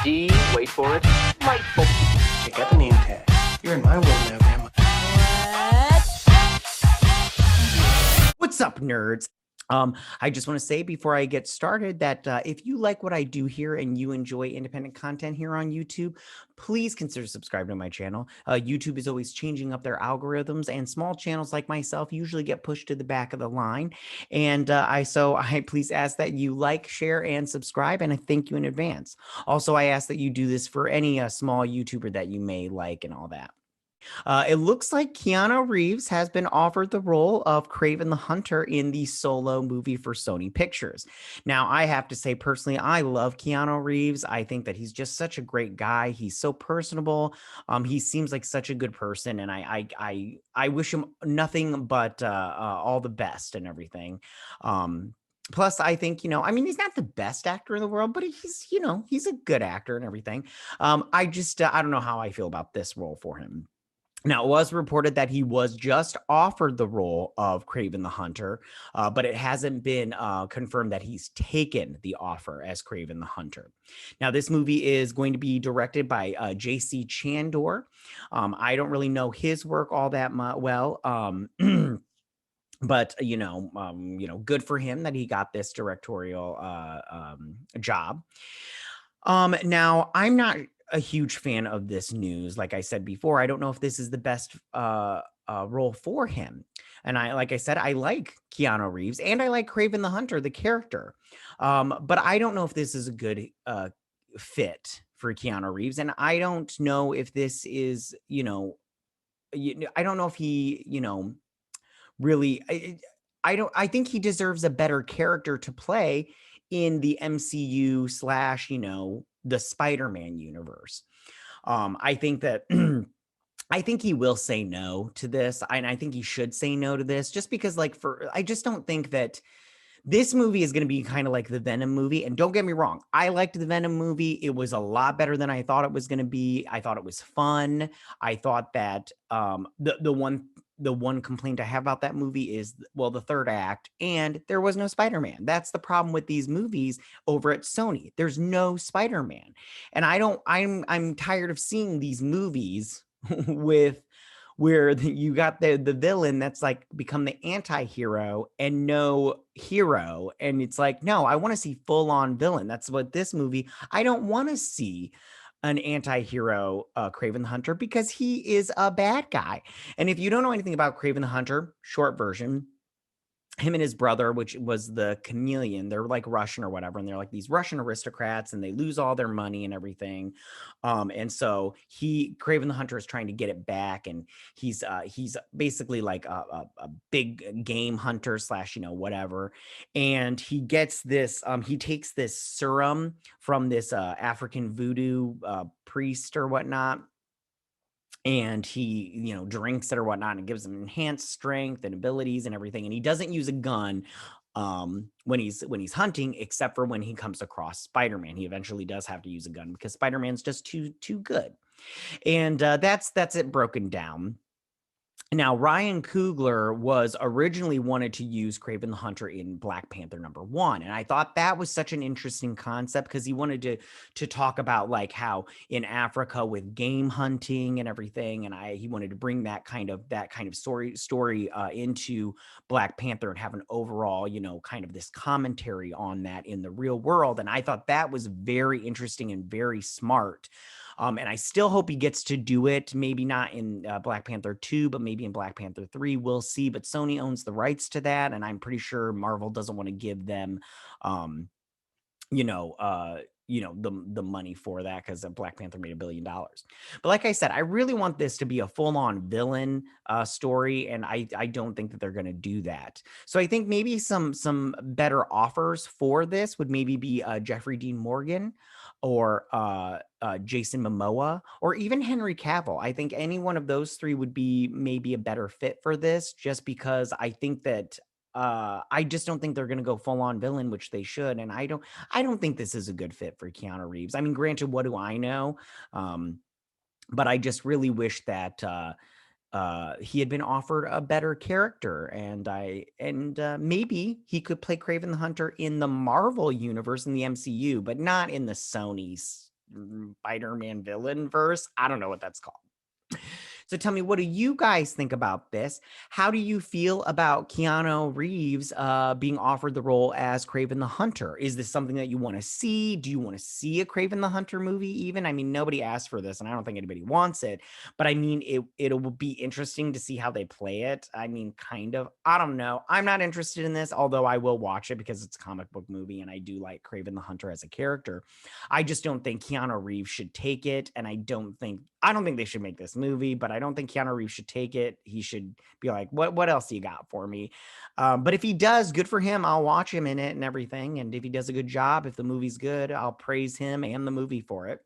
D, wait for it, delightful. Check out the name tag. You're in my world now, Grandma. What's up, nerds? I just want to say before I get started that if you like what I do here and you enjoy independent content here on YouTube, please consider subscribing to my channel. YouTube is always changing up their algorithms, and small channels like myself usually get pushed to the back of the line. And I please ask that you like, share, and subscribe, and I thank you in advance. Also, I ask that you do this for any small YouTuber that you may like and all that. It looks like Keanu Reeves has been offered the role of Kraven the Hunter in the Solo movie for Sony Pictures. Now, I have to say personally, I love Keanu Reeves. I think that he's just such a great guy. He's so personable. He seems like such a good person, and I wish him nothing but all the best and everything. Plus, I think, I mean, he's not the best actor in the world, but he's a good actor and everything. I don't know how I feel about this role for him. Now, it was reported that he was just offered the role of Kraven the Hunter, but it hasn't been confirmed that he's taken the offer as Kraven the Hunter. Now, this movie is going to be directed by J.C. Chandor. I don't really know his work all that well. But good for him that he got this directorial job. Now, I'm not a huge fan of this news. Like I said before, I don't know if this is the best role for him. And like I said, I like Keanu Reeves and I like Kraven the Hunter, the character. But I don't know if this is a good fit for Keanu Reeves. And I don't know if this is, I don't know if he, really, I think he deserves a better character to play in the MCU / the Spider-Man universe. I think that I think he will say no to this, and I think he should say no to this, just because I just don't think that this movie is going to be kind of like the Venom movie. And don't get me wrong, I liked the Venom movie. It was a lot better than I thought it was going to be. I thought it was fun. I thought that the one complaint I have about that movie is, well, the third act, and there was no Spider-Man. That's the problem with these movies over at Sony. There's no Spider-Man. And I'm tired of seeing these movies with where you got the villain that's like become the anti-hero and no hero. And it's like, no, I want to see full-on villain. That's what this movie, I don't want to see an anti-hero Kraven the Hunter, because he is a bad guy. And if you don't know anything about Kraven the Hunter, short version, him and his brother, which was the chameleon, they're like Russian or whatever, and they're like these Russian aristocrats, and they lose all their money and everything. And so Kraven the Hunter is trying to get it back, and he's basically like a big game hunter / whatever. And he gets this, he takes this serum from this African voodoo priest or whatnot, and he drinks it or whatnot, and it gives him enhanced strength and abilities and everything. And he doesn't use a gun when he's hunting, except for when he comes across Spider-Man. He eventually does have to use a gun because Spider-Man's just too good. And that's it broken down. Now, Ryan Coogler was originally wanted to use Kraven the Hunter in Black Panther #1. And I thought that was such an interesting concept, because he wanted to talk about like how in Africa with game hunting and everything. And he wanted to bring that kind of story into Black Panther and have an overall, kind of this commentary on that in the real world. And I thought that was very interesting and very smart. And I still hope he gets to do it. Maybe not in Black Panther 2, but maybe in Black Panther 3. We'll see. But Sony owns the rights to that, and I'm pretty sure Marvel doesn't want to give them, the money for that, because Black Panther made $1 billion. But like I said, I really want this to be a full-on villain story, and I don't think that they're going to do that. So I think maybe some better offers for this would maybe be Jeffrey Dean Morgan, or Jason Momoa, or even Henry Cavill. I think any one of those three would be maybe a better fit for this, just because I think that I just don't think they're going to go full on villain, which they should. And I don't think this is a good fit for Keanu Reeves. I mean, granted, what do I know? But I just really wish that he had been offered a better character, and maybe he could play Kraven the Hunter in the Marvel universe in the MCU, but not in the Sony's Spider-Man villain verse. I don't know what that's called. So tell me, what do you guys think about this? How do you feel about Keanu Reeves being offered the role as Kraven the Hunter? Is this something that you want to see? Do you want to see a Kraven the Hunter movie even? I mean, nobody asked for this, and I don't think anybody wants it, but I mean, it will be interesting to see how they play it. I mean, kind of. I don't know. I'm not interested in this, although I will watch it because it's a comic book movie, and I do like Kraven the Hunter as a character. I just don't think Keanu Reeves should take it, and I don't think they should make this movie, but I don't think Keanu Reeves should take it. He should be like, what else do you got for me? But if he does, good for him. I'll watch him in it and everything. And if he does a good job, if the movie's good, I'll praise him and the movie for it.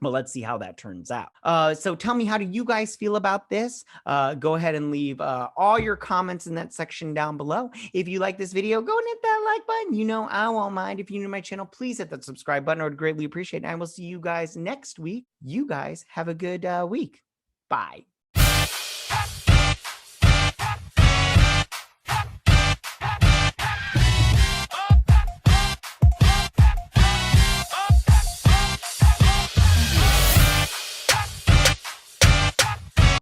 But let's see how that turns out. So tell me, how do you guys feel about this? Go ahead and leave all your comments in that section down below. If you like this video, go and hit that like button. You know, I won't mind. If you're new to my channel, please hit that subscribe button. I would greatly appreciate it. And I will see you guys next week. You guys have a good week. Bye.